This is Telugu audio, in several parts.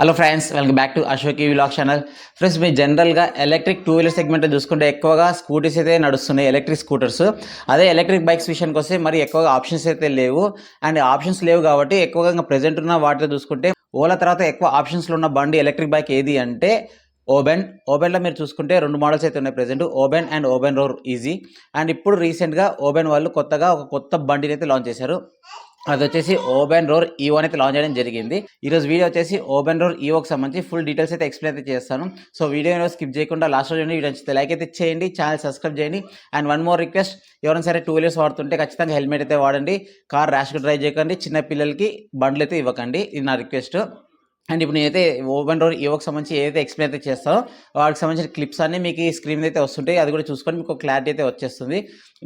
Hello friends, welcome back to Ashok vlog channel. Friends, మీ జనరల్గా ఎలక్ట్రిక్ టూ వీలర్ సెగ్మెంట్ చూసుకుంటే ఎక్కువగా స్కూటీస్ అయితే నడుస్తున్నాయి, ఎలక్ట్రిక్ స్కూటర్స్. అదే ఎలక్ట్రిక్ బైక్స్ విషయానికి వస్తే మరి ఎక్కువగా ఆప్షన్స్ అయితే లేవు. అండ్ ఆప్షన్స్ లేవు కాబట్టి ఎక్కువగా ఇంకా ప్రెజెంట్ ఉన్న వాటిలో చూసుకుంటే ఓలా తర్వాత ఎక్కువ ఆప్షన్స్లో ఉన్న బండి ఎలక్ట్రిక్ బైక్ ఏది అంటే ఓబెన్లో మీరు చూసుకుంటే రెండు మోడల్స్ అయితే ఉన్నాయి present, Oben and Oben Rorr EZ. And ఇప్పుడు రీసెంట్గా ఓబెన్ వాళ్ళు కొత్తగా ఒక కొత్త బండిని అయితే లాంచ్ చేశారు. అది వచ్చేసి ఓబెన్ రోర్ ఈవో అయితే లాంచ్ చేయడం జరిగింది. ఈరోజు వీడియో వచ్చేసి ఓబెన్ రోర్ ఈవోకి సంబంధించి ఫుల్ డీటెయిల్స్ అయితే ఎక్స్ప్లెయిన్ అయితే చేస్తాను. సో వీడియో స్కిప్ చేయకుండా లాస్ట్ రోజు వీడియో నచ్చితే లైక్ అయితే చేయండి, ఛానల్ సబ్స్క్రైబ్ చేయండి. అండ్ వన్ మోర్ రిక్వెస్ట్, ఎవరైనా సరే టూ వీలర్స్ వాడుతుంటే ఖచ్చితంగా హెల్మెట్ అయితే వాడండి. కార్ ర్యాష్గా డ్రైవ్ చేయకండి, చిన్న పిల్లలకి బండ్లు అయితే ఇవ్వకండి, ఇది నా రిక్వెస్ట్. అండ్ ఇప్పుడు నేనైతే ఓపెన్ రోడ్ ఈవోకి సంబంధించి ఏదైతే ఎక్స్ప్లెయిన్ అయితే చేస్తానో వాటికి సంబంధించిన క్లిప్స్ అన్నీ మీకు ఈ స్క్రీన్ అయితే వస్తుంటాయి. అది కూడా చూసుకొని మీకు క్లారిటీ అయితే వచ్చేస్తుంది.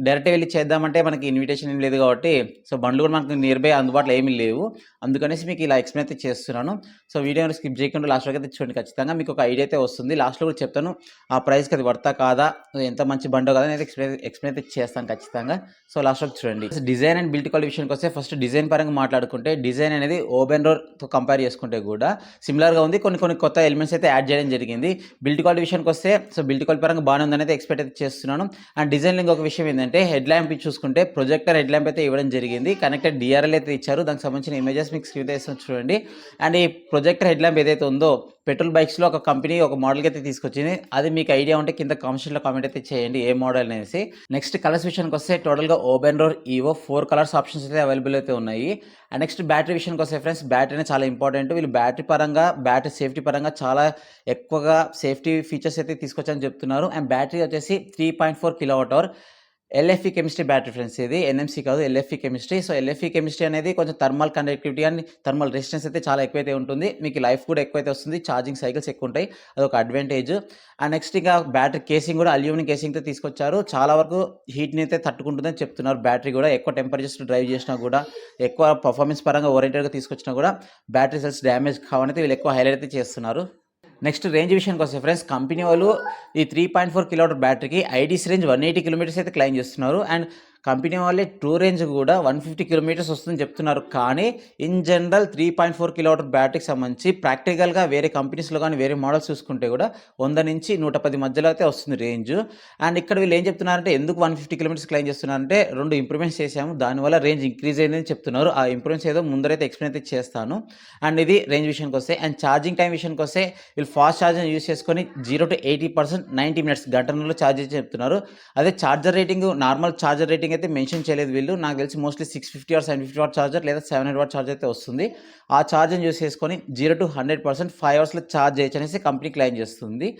డైరెక్ట్ వెళ్ళి చేద్దామంటే మనకి ఇన్విటేషన్ ఏం లేదు కాబట్టి, సో బండ్లు కూడా మనకు నియర్ బై అందుబాటులో ఏమీ లేవు. అందుకనేసి మీకు ఇలా ఎక్స్ప్లెయిన్ అయితే చేస్తున్నాను. సో వీడియోని స్కిప్ చేయకుండా లాస్ట్ వరకు అయితే చూడండి, ఖచ్చితంగా మీకు ఒక ఐడియా అయితే వస్తుంది. లాస్ట్లో కూడా చెప్తాను ఆ ప్రైస్కి అది వర్తా కాదా, ఎంత మంచి బండో కదా అయితే ఎక్స్ప్లెయిన్ అయితే చేస్తాను ఖచ్చితంగా. సో లాస్ట్ వరకు చూడండి. డిజైన్ అండ్ బిల్డ్ క్వాలిటీ విషయానికి వస్తే ఫస్ట్ డిజైన్ పరంగా మాట్లాడుకుంటే, డిజైన్ అనేది ఓబెన్ రోడ్తో కంపేర్ చేసుకుంటే కూడా సిమిలర్గా ఉంది. కొన్ని కొత్త ఎలిమెంట్స్ అయితే యాడ్ చేయడం జరిగింది. బిల్డ్ క్వాలిటీ విషయానికి వస్తే సో బిల్డ్ క్వాలిటీ పరంగా బాగానే ఉందని అయితే ఎక్స్పెక్ట్ అయితే చేస్తున్నాను. అండ్ డిజైన్లో ఇంకొక విషయం ఏంటంటే, హెడ్ ల్యాంప్ చూసుకుంటే ప్రొజెక్టర్ హెడ్ ల్యాంప్ అయితే ఇవ్వడం జరిగింది. కనెక్టెడ్ డిఆర్ఎల్ అయితే ఇచ్చారు. దానికి సంబంధించిన ఇమేజెస్ మీకు స్క్రీన్ అయితే చూడండి. అండ్ ఈ ప్రొజెక్టర్ హెడ్ ల్యాంప్ ఏదైతే ఉందో పెట్రోల్ బైక్స్లో ఒక కంపెనీ ఒక మోడల్కి అయితే తీసుకొచ్చింది. అది మీకు ఐడియా ఉంటే కింద కామెంట్స్లో కామెంట్ అయితే చేయండి ఏ మోడల్ అనేసి. నెక్స్ట్ కలర్స్ విషయానికి వస్తే టోటల్గా Oben Rorr Evo 4 colours options అయితే అవైలబుల్ అయితే ఉన్నాయి. అండ్ నెక్స్ట్ బ్యాటరీ విషయానికి వస్తే ఫ్రెండ్స్, బ్యాటరీ అనేది చాలా ఇంపార్టెంట్. వీళ్ళు బ్యాటరీ సేఫ్టీ పరంగా చాలా ఎక్కువగా సేఫ్టీ ఫీచర్స్ అయితే తీసుకొచ్చని చెప్తున్నారు. అండ్ బ్యాటరీ వచ్చేసి 3.4 kWh LFE chemistry battery friends, ఇది ఎన్ఎంసీ కాదు, LFE chemistry. So LFE chemistry అనేది కొంచెం thermal conductivity and thermal resistance అయితే చాలా ఎక్కువైతే ఉంటుంది. మీకు లైఫ్ కూడా ఎక్కువైతే వస్తుంది, ఛార్జింగ్ సైకిల్స్ ఎక్కువ ఉంటాయి, అదొక అడ్వాంటేజ్. అండ్ నెక్స్ట్ ఇంకా బ్యాటరీ కేసింగ్ కూడా అల్యూమినియం కేసింగ్తో తీసుకొచ్చారు. చాలా వరకు హీట్ని అయితే తట్టుకుంటుందని చెప్తున్నారు. బ్యాటరీ కూడా ఎక్కువ టెంపరేచర్స్ డ్రైవ్ చేసినా కూడా, ఎక్కువ పర్ఫార్మెన్స్ పరంగా ఓరియంటెడ్గా తీసుకొచ్చినా కూడా బ్యాటరీ సెల్స్ డ్యామేజ్ కావాలైతే వీళ్ళు ఎక్కువ హైలైట్ అయితే చేస్తున్నారు. నెక్స్ట్ రేంజ్ విషయానికి వస్తే ఫ్రెండ్స్, కంపెనీ వాళ్ళు ఈ 3.4 kWh బ్యాటరీకి ఐడీసీ రేంజ్ 180 km అయితే క్లైమ్ చేస్తున్నారు. అండ్ కంపెనీ వాళ్ళే ట్రూ రేంజ్ కూడా 150 km వస్తుందని చెప్తున్నారు. కానీ ఇన్ జనరల్ 3.4 kWh బ్యాటరీకి సంబంధించి ప్రాక్టికల్గా వేరే కంపెనీస్లో కానీ వేరే మోడల్స్ చూసుకుంటే కూడా 100 నుంచి 110 మధ్యలో అయితే వస్తుంది రేంజ్. అండ్ ఇక్కడ వీళ్ళు ఏం చెప్తున్నారంటే, ఎందుకు 150 km క్లైమ్ చేస్తున్నారంటే, 2 ఇంప్రూవ్మెంట్స్ చేశాము, దానివల్ల రేంజ్ ఇంక్రీజ్ అయిందని చెప్తున్నారు. ఆ ఇంప్రూవ్మెంట్స్ ఏదో ముందరైతే ఎక్స్ప్లెయిన్ అయితే చేస్తాను. అండ్ ఇది రేంజ్ విషయానికి వస్తే. అండ్ ఛార్జింగ్ టైం విషయానికి వస్తే, వీళ్ళు ఫాస్ట్ ఛార్జర్ యూస్ చేసుకొని 0 to 80% 90 minutes గంటలలో ఛార్జ్ చేసి చెప్తున్నారు. అదే charger rating, normal charger rating అయితే మెన్షన్ చేయలేదు వీళ్ళు. నాకు తెలిసి మోస్ట్లీ 650 or 750 వాట్ ఛార్జర్ లేదా 700 వాట్ ఛార్జర్ అయితే వస్తుంది. ఆ ఛార్జర్ని యూస్ చేసుకొని 0 to 100% 5 hours ఛార్జ్ చేయొచ్చు అనేసి కంపెనీ క్లెయిమ్ చేస్తుంది.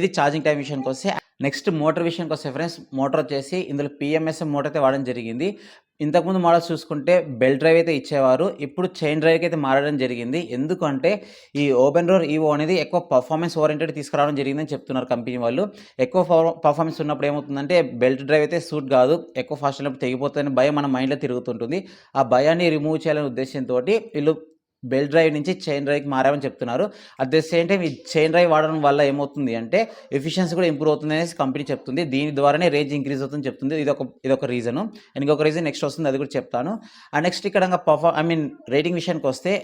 ఇది ఛార్జింగ్ టైం విషయానికి వస్తే. నెక్స్ట్ మోటార్ విషయానికి వస్తే ఫ్రెండ్స్, మోటార్ వచ్చేసి ఇందులో పిఎంఎస్ఎం మోటార్ అయితే వాడడం జరిగింది. ఇంతకుముందు మోడల్స్ చూసుకుంటే బెల్ట్ డ్రైవ్ అయితే ఇచ్చేవారు, ఇప్పుడు చైన్ డ్రైవ్కి అయితే మారడం జరిగింది. ఎందుకంటే ఈ ఓబెన్ రోర్ ఈవో అనేది ఎక్కువ పర్ఫార్మెన్స్ ఓరియంటెడ్ తీసుకురావడం జరిగిందని చెప్తున్నారు కంపెనీ వాళ్ళు. ఎక్కువ పర్ఫార్మెన్స్ ఉన్నప్పుడు ఏమవుతుందంటే, బెల్ట్ డ్రైవ్ అయితే సూట్ కాదు, ఎక్కువ ఫాస్ట్ అయినప్పుడు తెగిపోతుందని భయం మన మైండ్లో తిరుగుతుంటుంది. ఆ భయాన్ని రిమూవ్ చేయాలనే ఉద్దేశంతో వీళ్ళు బెల్ట్ డ్రైవ్ నుంచి చైన్ డ్రైవ్కి మారామని చెప్తున్నారు. అట్ ద సేమ్ టైం ఈ చైన్ డ్రైవ్ వాడడం వల్ల ఏమవుతుంది అంటే, ఎఫిషియన్సీ కూడా ఇంప్రూవ్ అవుతుంది అనేసి కంపెనీ చెప్తుంది. దీని ద్వారానే రేంజ్ ఇంక్రీజ్ అవుతుందని చెప్తుంది. ఇదొక రీజన్. ఇంకొక రీజన్ నెక్స్ట్ వస్తుంది, అది కూడా చెప్తాను. అండ్ నెక్స్ట్ ఇక్కడ రేటింగ్ విషయానికి వస్తే,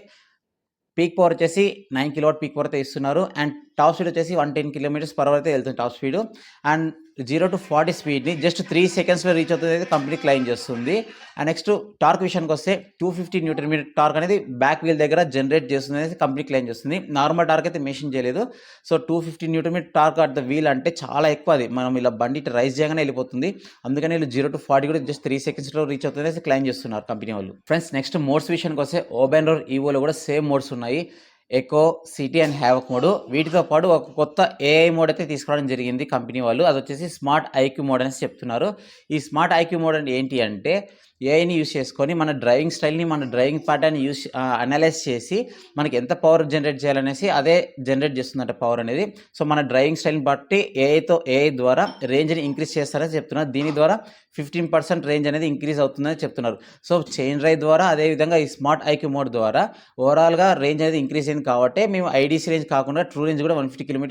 పీక్ పవర్ వచ్చేసి 9 kW పీక్ పవర్ అయితే ఇస్తున్నారు. అండ్ టాప్ స్పీడ్ వచ్చేసి 110 km/h అయితే వెళ్తుంది టాప్ స్పీడ్. అండ్ 0 to 40 స్పీడ్ని జస్ట్ 3 secondsలో రీచ్ అవుతుంది అయితే కంపెనీ క్లెయిమ్ చేస్తుంది. అండ్ నెక్స్ట్ టార్క్ విషయానికి వస్తే 250 Nm టార్క్ అనేది బ్యాక్ వీల్ దగ్గర జనరేట్ చేస్తుంది అనేది కంపెనీ క్లెయిమ్ చేస్తుంది. నార్మల్ టార్క్ అయితే మెన్షన్ చేయలేదు. So 250 Nm torque at the wheel అంటే చాలా ఎక్కువ. అది మనం ఇలా బండి రైజ్ చేయగానే వెళ్ళిపోతుంది. అందుకని వీళ్ళు 0 to 40 కూడా జస్ట్ 3 secondsలో రీచ్ అవుతుంది అనేసి క్లెయిమ్ చేస్తున్నారు కంపెనీ వాళ్ళు. ఫ్రెండ్స్, నెక్స్ట్ మోడ్స్ విషయానికి వస్తే, ఓబెన్ రోర్ ఈవోలో కూడా సేమ్ మోడ్స్ ఉన్నాయి. Eco, city and havoc mode. వీటితో పాటు ఒక కొత్త ఏఐ మోడ్ అయితే తీసుకురావడం జరిగింది కంపెనీ వాళ్ళు. అది వచ్చేసి స్మార్ట్ ఐక్యూ మోడ్ అనేసి చెప్తున్నారు. ఈ స్మార్ట్ ఐక్యూ మోడ్ అంటే ఏంటి అంటే, ఏఐని యూస్ చేసుకొని మన డ్రైవింగ్ స్టైల్ని, మన డ్రైవింగ్ ప్యాటర్న్ని అనలైజ్ చేసి మనకి ఎంత పవర్ జనరేట్ చేయాలనేసి అదే జనరేట్ చేస్తుందంట పవర్ అనేది. సో మన డ్రైవింగ్ స్టైల్ని బట్టి ఏఐ ద్వారా రేంజ్ని ఇంక్రీజ్ చేస్తారని చెప్తున్నారు. దీని ద్వారా 15% రేంజ్ అనేది ఇంక్రీజ్ అవుతుందని చెప్తున్నారు. సో చైన్ డ్రైవ్ ద్వారా, అదేవిధంగా ఈ స్మార్ట్ ఐక్యూ మోడ్ ద్వారా ఓవరాల్గా రేంజ్ అనేది ఇంక్రీజ్ అయింది. కాబట్టి మేము ఐడీసీ రేంజ్ కాకుండా ట్రూ రేంజ్ కూడా 150 km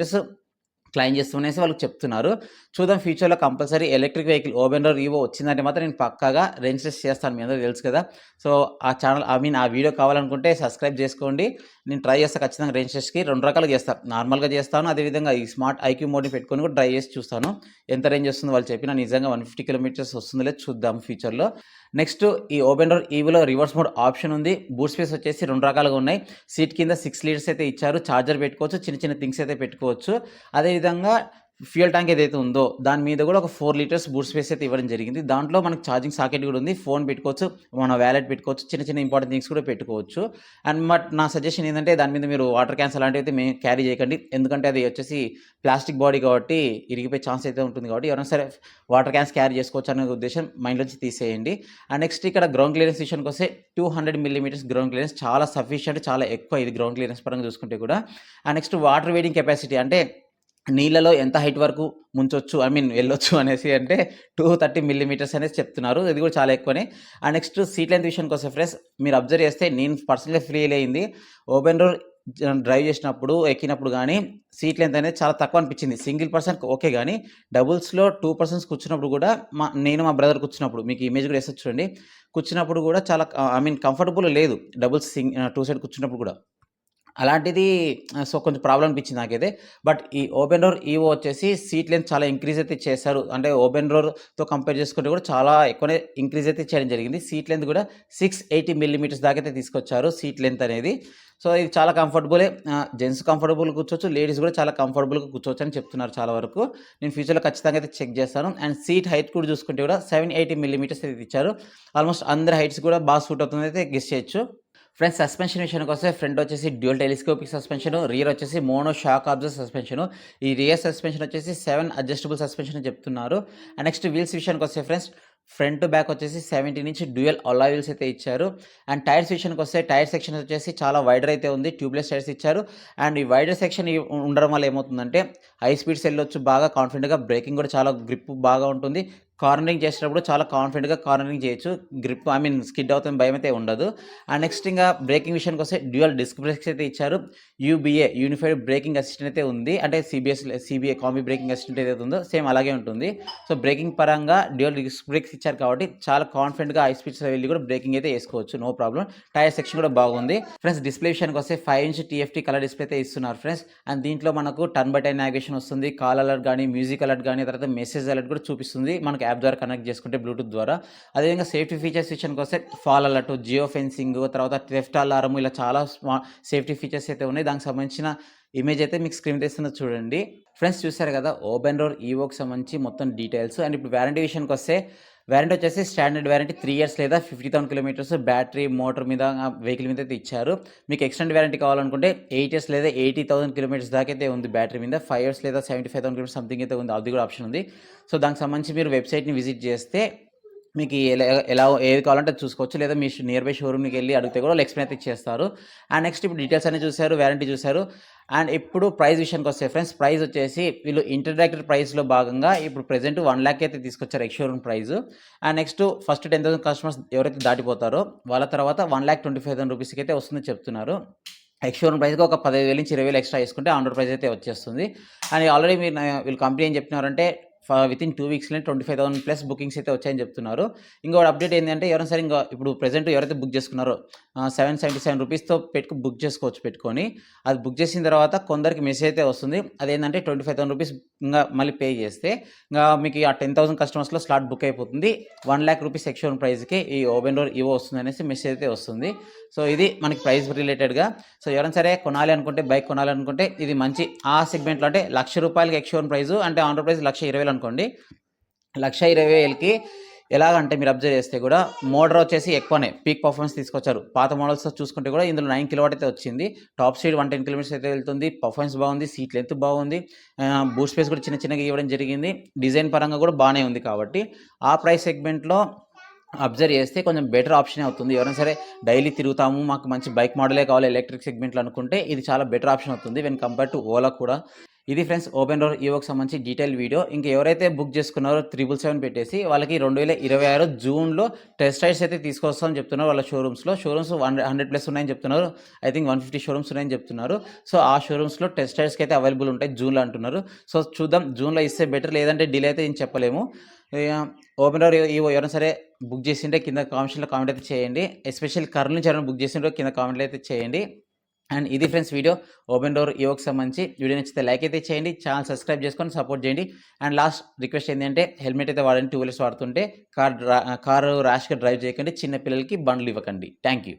క్లైమ్ చేస్తునేసి వాళ్ళకి చెప్తున్నారు. చూద్దాం ఫ్యూచర్‌లో compulsory electric vehicle open door EO వచ్చిందంటే మాత్రం నేను పక్కాగా రిజిస్టర్ చేస్తాను. మీ అందరికీ తెలుసు కదా! సో, ఆ ఛానల్ ఆ వీడియో కావాలనుకుంటే సబ్స్క్రైబ్ చేసుకోండి. నేను ట్రై చేస్తా ఖచ్చితంగా రేంజెస్‌కి 2 రకాలుగా చేస్తా. నార్మల్‌గా చేస్తాను. అదేవిధంగా ఈ స్మార్ట్ ఐక్యూ మోడ్‌ని పెట్టుకొని కూడా ట్రై చేసి చూస్తాను. ఎంత రేంజ్ వస్తుందో వాళ్ళు చెప్పినా నిజంగా 150 కిలోమీటర్స్ వస్తుందో లేదో చూద్దాం ఫ్యూచర్‌లో. నెక్స్ట్ ఈ ఓపెన్ డోర్ ఈవోలో రివర్స్ మోడ్ ఆప్షన్ ఉంది. బూట్ స్పేస్ వచ్చేసి 2 రకాలుగా ఉన్నాయి. సీట్ కింద 6 లీటర్స్ అయితే ఇచ్చారు. చార్జర్ పెట్టుకోవచ్చు. చిన్న చిన్న థింగ్స్ అయితే పెట్టుకోవచ్చు. అదేవిధంగా ఫ్యూయల్ ట్యాంక్ ఏదైతే ఉందో దాని మీద కూడా ఒక 4 లీటర్స్ బూట్ స్పేస్ అయితే ఇవ్వడం జరిగింది. దాంట్లో మనకు ఛార్జింగ్ సాకెట్ కూడా ఉంది. ఫోన్ పెట్టుకోవచ్చు, మన వాలెట్ పెట్టుకోవచ్చు, చిన్న చిన్న ఇంపార్టెంట్ థింగ్స్ కూడా పెట్టుకోవచ్చు. అండ్ నా సజెషన్ ఏంటంటే దాని మీద మీరు వాటర్ క్యాన్స్ అలాంటివి అయితే క్యారీ చేయకండి. ఎందుకంటే అది వచ్చేసి ప్లాస్టిక్ బాడీ కాబట్టి ఇరిగిపోయే ఛాన్స్ అయితే ఉంటుంది కాబట్టి ఎవరైనా సరే వాటర్ క్యాన్స్ క్యారీ చేసుకోవచ్చు అనే ఉద్దేశం మైండ్లోంచి తీసేయండి. అండ్ నెక్స్ట్ ఇక్కడ గ్రౌండ్ క్లియరెన్స్ విషయానికి వస్తే 200 మిల్లీమీటర్స్ గ్రౌండ్ క్లియరెన్స్ చాలా సఫిషియంట్, చాలా ఎక్కువ ఇది గ్రౌండ్ క్లియరెన్స్ పరంగా చూసుకుంటే కూడా. And next water waiting capacity అంటే నీళ్ళలో ఎంత హైట్ వరకు ముంచొచ్చు వెళ్ళొచ్చు అనేసి అంటే 230 మిల్లీమీటర్స్ అనేసి చెప్తున్నారు. ఇది కూడా చాలా ఎక్కువనే. అండ్ నెక్స్ట్ సీట్ లెంత్ విషయానికి వస్తే ఫ్రెండ్స్ మీరు అబ్జర్వ్ చేస్తే నేను పర్సనల్‌గా ఫీల్ అయింది. ఓపెన్ డోర్ డ్రైవ్ చేసినప్పుడు, ఎక్కినప్పుడు గానీ సీట్ లెంత్ అనేది చాలా తక్కువ అనిపించింది. సింగిల్ పర్సన్ ఓకే గానీ డబుల్స్‌లో 2 పర్సన్స్ కూర్చున్నప్పుడు కూడా నేను మా బ్రదర్ కూర్చున్నప్పుడు మీకు ఇమేజ్ కూడా వేసొచ్చు చూడండి. కూర్చున్నప్పుడు కూడా చాలా కంఫర్టబుల్ లేదు. డబుల్స్ 2 సైడ్ కూర్చున్నప్పుడు కూడా. అలాంటిది సో, కొంచెం ప్రాబ్లమ్ అనిపించింది నాకైతే. బట్ ఈ ఓపెన్ డోర్ ఈవో వచ్చేసి సీట్ లెంత్ చాలా ఇంక్రీజ్ అయితే చేశారు. అంటే ఓపెన్ డోర్‌తో కంపేర్ చేసుకుంటే కూడా చాలా ఎక్కువనే ఇంక్రీజ్ అయితే చేయడం జరిగింది. సీట్ లెంత్ కూడా 680 మిల్లీమీటర్స్ దాకా అయితే తీసుకొచ్చారు సీట్ లెంత్ అనేది. సో, ఇది చాలా కంఫర్టబులే. జెంట్స్ కంఫర్టబుల్‌గా కూర్చోవచ్చు. లేడీస్ కూడా చాలా కంఫర్టబుల్‌గా కూర్చోవచ్చు అని చెప్తున్నారు చాలా వరకు. నేను ఫ్యూచర్‌లో ఖచ్చితంగా అయితే చెక్ చేస్తాను. అండ్ సీట్ హైట్ కూడా చూసుకుంటే కూడా 780 మిల్లీమీటర్స్ అయితే ఇచ్చారు. ఆల్మోస్ట్ అందరి హైట్స్ కూడా బాగా సూట్ అవుతుందయితే గెస్ చేయొచ్చు. ఫ్రెండ్స్ సస్పెన్షన్ విషయానికి వస్తే ఫ్రంట్ వచ్చేసి డ్యూయల్ టెలిస్కోపిక్ సస్పెన్షన్, రియర్ వచ్చేసి మోనో షాక్ అబ్జర్వ్ సస్పెన్షన్. ఈ రియర్ సస్పెన్షన్ వచ్చేసి 7 అడ్జస్టబుల్ సస్పెన్షన్ అని చెప్తున్నారు. అండ్ నెక్స్ట్ వీల్స్ విషయానికి వస్తే ఫ్రెండ్స్ ఫ్రంట్ బ్యాక్ వచ్చేసి 17 ఇంచ్ డ్యూయల్ అలాయ్ వీల్స్ అయితే ఇచ్చారు. అండ్ టైర్స్ విషయానికి వస్తే టైర్ సెక్షన్ వచ్చేసి చాలా వైడర్ అయితే ఉంది. ట్యూబ్లెస్ టైర్స్ ఇచ్చారు. అండ్ ఈ వైడర్ సెక్షన్ ఉండడం వల్ల ఏమవుతుందంటే హై స్పీడ్స్ వెళ్ళొచ్చు బాగా కాన్ఫిడెంట్‌గా. బ్రేకింగ్ కూడా చాలా గ్రిప్ బాగా ఉంటుంది. కార్నరింగ్ చేసేటప్పుడు చాలా కాన్ఫిడెంట్‌గా కార్నరింగ్ చేయొచ్చు. గ్రిప్ స్కిడ్ అవుతుంది భయమైతే ఉండదు. అండ్ నెక్స్ట్ ఇంకా బ్రేకింగ్ విషయానికి వస్తే డ్యూయల్ డిస్క్ బ్రేక్స్ అయితే ఇచ్చారు. యూబీఏ యూనిఫైడ్ బ్రేకింగ్ అసిస్టెంట్ అయితే ఉంది. అంటే సీబీఏ కాంబీ బ్రేకింగ్ అసిస్టెంట్ ఏదైతే ఉందో సేమ్ అలాగే ఉంటుంది. సో, బ్రేకింగ్ పరంగా డ్యూయల్ డిస్క్ బ్రేక్స్ ఇచ్చారు కాబట్టి చాలా కాన్ఫిడెంట్‌గా హై స్పీడ్స్ వెళ్ళి కూడా బ్రేకింగ్ అయితే వేసుకోవచ్చు. No problem. టైర్ సెక్షన్ కూడా బాగుంది. ఫ్రెండ్స్ డిస్ప్లే విషయానికి వస్తే 5 ఇంచ్ టీఎఫ్టీ కలర్ డిస్ప్లే అయితే ఇస్తున్నారు ఫ్రెండ్స్. అండ్ దీంట్లో మనకు టర్న్ బై టర్న్ నావిగేషన్ వస్తుంది. కాల్ అలర్ట్ గానీ, మ్యూజిక్ అలర్ట్ గానీ, తర్వాత మెసేజ్ అలర్ట్ కూడా చూపిస్తుంది. మనకు యాప్ ద్వారా కనెక్ట్ చేసుకుంటే బ్లూటూత్ ద్వారా. అదేవిధంగా సేఫ్టీ ఫీచర్స్ విషయానికి వస్తే ఫాల్ అలర్ట్, జియో ఫెన్సింగ్, తర్వాత థెఫ్ట్ అలారం ఇలా చాలా సేఫ్టీ ఫీచర్స్ అయితే ఉన్నాయి. దానికి సంబంధించిన ఇమేజ్ అయితే మీకు స్క్రీన్ మీద ఇస్తున్నది చూడండి. ఫ్రెండ్స్ చూసారు కదా ఓపెన్ డోర్ ఈవోకి సంబంధించి మొత్తం డీటెయిల్స్. అండ్ ఇప్పుడు వారంటీ విషయానికి వస్తే వారంటీ వచ్చేసి స్టాండర్డ్ వారంటీ 3 ఇయర్స్ లేదా 50,000 కిలోమీటర్స్ బ్యాటరీ, మోటార్ మీద వెహికల్ మీద అయితే ఇచ్చారు. మీకు ఎక్స్టెండ్ వారంటీ కావాలనుకుంటే 8 ఇయర్స్ లేదా 80,000 కిలోమీటర్స్ దాకా అయితే ఉంది బ్యాటరీ మీద. 5 ఇయర్స్ లేదా 75,000 కిలోమీటర్స్ సంథింగ్ అయితే ఉంది. అది కూడా ఆప్షన్ ఉంది. సో, దానికి సంబంధించి మీరు వెబ్సైట్‌ని విజిట్ చేస్తే మీకు ఎలా ఏది కావాలంటే అది చూసుకోవచ్చు. లేదా మీ నియర్ బై షోరూమ్‌కి వెళ్లి అడిగితే కూడా వాళ్ళు ఎక్స్‌ప్లెయిన్ అయితే ఇచ్చేస్తారు. అండ్ నెక్స్ట్ ఇప్పుడు డీటెయిల్స్ అన్నీ చూసారు, వారంటీ చూసారు. అండ్ ఇప్పుడు ప్రైస్ విషయానికి వస్తే ఫ్రెండ్స్ ప్రైస్ వచ్చేసి వీళ్ళు ఇంట్రడక్టరీ ప్రైస్‌లో భాగంగా ఇప్పుడు ప్రెజెంట్ 1,00,000 అయితే తీసుకొచ్చారు ex showroom price. And next first 10,000 customers ఎవరైతే దాటిపోతారో వాళ్ళ తర్వాత 1,25,000 రూపీస్‌కి అయితే వస్తుందని చెప్తున్నారు. ఎక్స్ షోరూమ్ ప్రైస్‌గా ఒక 15,000 నుంచి 20,000 ఎక్స్ట్రా చేసుకుంటే ఆన్ రోడ్ ప్రైస్ అయితే వచ్చేస్తుంది. అండ్ ఆల్రెడీ వీళ్ళు కంపెనీ ఏం చెప్తున్నారంటే వితిన్ 2 వీక్స్‌లోనే 25,000 ప్లస్ బుకింగ్స్ అయితే వచ్చాయని చెప్తున్నారు. ఇంకోటి అప్డేట్ ఏంటంటే ఎవరైనా సరే ఇంకా ఇప్పుడు ప్రెజెంట్ ఎవరైతే బుక్ చేసుకున్నారో 777 రూపీస్‌తో బుక్ చేసుకోవచ్చు పెట్టుకొని. అది బుక్ చేసిన తర్వాత కొందరికి మెసేజ్ అయితే వస్తుంది. అదేంటంటే 25,000 రూపీస్ ఇంకా మళ్ళీ పే చేస్తే ఇంకా మీకు ఆ 10,000 కస్టమర్స్‌లో స్లాట్ బుక్ అయిపోతుంది. 1,00,000 రూపీస్ ఎక్స్ షోరూమ్ ప్రైస్‌కి ఈ ఓపెన్ డోర్ ఈవో వస్తుంది అనేసి మెసేజ్ అయితే వస్తుంది. సో, ఇది మనకి ప్రైస్ రిలేటెడ్‌గా. సో, ఎవరైనా సరే కొనాలి అనుకుంటే బైక్ కొనాలనుకుంటే ఇది మంచి ఆ సెగ్మెంట్‌లో అంటే ₹1,00,000 ఎక్స్ షోరూమ్ ప్రైస్ అంటే ఆన్ రోడ్ ప్రైస్ 1,20,000 అనుకోండి. 1,20,000కి ఎలాగంటే మీరు అబ్జర్వ్ చేస్తే కూడా మోటార్ వచ్చేసి ఎక్కువనే పీక్ పర్ఫార్మెన్స్ తీసుకొచ్చారు. పాత మోడల్స్‌తో చూసుకుంటే కూడా ఇందులో 9 కిలోవాట్ అయితే వచ్చింది. టాప్ స్పీడ్ 110 కిలోమీటర్స్ అయితే వెళ్తుంది. పర్ఫార్మెన్స్ బాగుంది. సీట్ లెంత్ బాగుంది. బూట్ స్పేస్ కూడా చిన్న చిన్నగా ఇవ్వడం జరిగింది. డిజైన్ పరంగా కూడా బాగానే ఉంది కాబట్టి ఆ ప్రైస్ సెగ్మెంట్‌లో అబ్జర్వ్ చేస్తే కొంచెం బెటర్ ఆప్షనే అవుతుంది. ఎవరైనా సరే డైలీ తిరుగుతాము, మాకు మంచి బైక్ మోడలే కావాలి ఎలక్ట్రిక్ సెగ్మెంట్‌లో అనుకుంటే ఇది చాలా బెటర్ ఆప్షన్ అవుతుంది వెన్ కంపేర్ టు ఓలా కూడా. ఇది ఫ్రెండ్స్ ఓపెన్ డోర్ ఈవోకి సంబంధించి డీటెయిల్ వీడియో. ఇంక ఎవరైతే బుక్ చేసుకున్నారో 777 పెట్టేసి వాళ్ళకి 2026 జూన్‌లో టెస్ట్ రైడ్స్ అయితే తీసుకొస్తామని చెప్తున్నారు వాళ్ళ షోరూమ్స్‌లో. షోరూమ్స్ 100+ ఉన్నాయని చెప్తున్నారు. ఐ థింక్ 150 షోరూమ్స్ ఉన్నాయని చెప్తున్నారు. సో, ఆ షోరూమ్స్‌లో టెస్ట్ రైడ్స్‌కి అయితే అవైలబుల్ ఉంటాయి జూన్‌లో అంటున్నారు. సో, చూద్దాం జూన్‌లో ఇస్తే బెటర్, లేదంటే డిలే అయితే ఏం చెప్పలేము. ఇగ ఓపెన్ డోర్ ఈవో ఎవరైనా సరే బుక్ చేసింటే కింద కామెంట్స్‌లో కామెంట్ అయితే చేయండి. ఎస్పెషల్లీ కర్నూలు నుంచి ఎవరైనా బుక్ చేసిండ్రో కింద కామెంట్‌లో అయితే చేయండి. అండ్ ఇది ఫ్రెండ్స్ వీడియో ఓపెన్ డోర్ ఈవోకి సంబంధించి. వీడియో నచ్చితే లైక్ అయితే చేయండి, ఛానల్ సబ్స్క్రైబ్ చేసుకొని సపోర్ట్ చేయండి. అండ్ లాస్ట్ రిక్వెస్ట్ ఏంటంటే హెల్మెట్ అయితే వాడండి. 2 వీలర్స్ వాడుతుంటే కారు ర్యాష్‌గా డ్రైవ్ చేయకండి. చిన్న పిల్లలకి బండ్లు ఇవ్వకండి. Thank you.